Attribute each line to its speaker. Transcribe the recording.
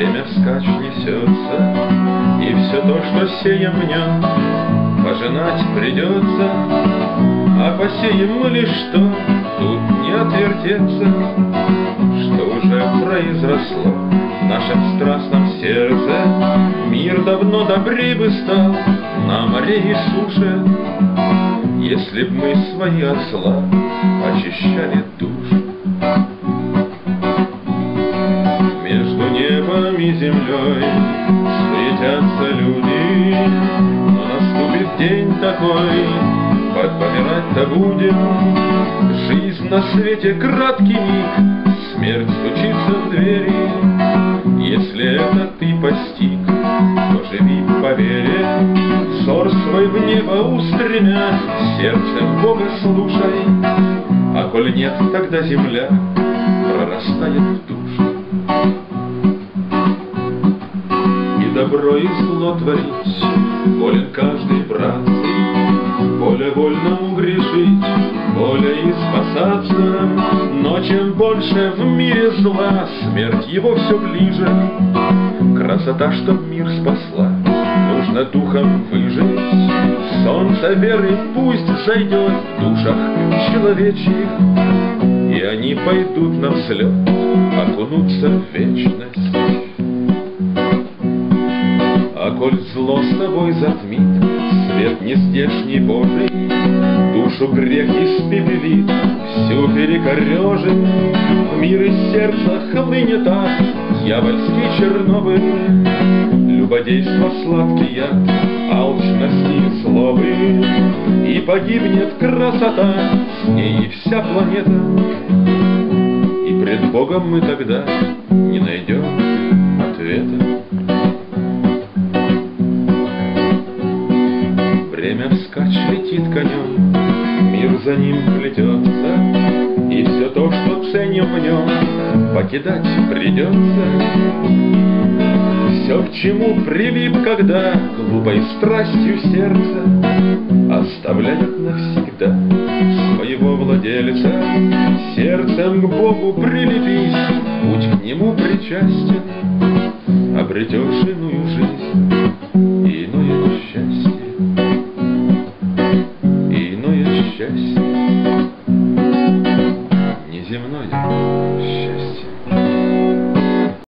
Speaker 1: Время вскачь несется, и все то, что сеем в нем, пожинать придется. А посеем мы лишь что, тут не отвертеться, что уже произросло в нашем страстном сердце. Мир давно добрей бы стал на море и суше, если б мы свои от зла очищали души. Между небом и землей суетятся люди, но наступит день такой, помирать-то будем. Жизнь на свете краткий миг, смерть стучится в двери. Если это ты постиг, то живи по вере. Взор свой в небо устремя, сердцем Бога слушай. А коль нет, тогда земля прорастает в душу. И добро, и зло творить волен каждый, братцы. Воля вольному грешить, воля и спасаться. Но чем больше в мире зла, смерть его все ближе. Красота, чтоб мир спасла, нужно духом выжить. Солнце веры пусть зайдет в душах человечьих, и они пойдут на взлет, окунутся в вечность. А коль зло с тобой затмит свет нездешний Божий, душу грех испепелит, всю перекорежит. В мир из сердца хлынет ад, дьявольский Чернобыль. Любодейство сладкий яд, алчности и злобы. И погибнет красота, с ней и вся планета. И пред Богом мы тогда не найдем ответа. Время вскачь летит конем, мир за ним плетется, и все то, что ценим в нем, покидать придется. Все, к чему прилип когда глупой страстью сердце, оставляет навсегда своего владельца. Сердцем к Богу прилепись, будь к нему причастен, обретешь иную жизнь.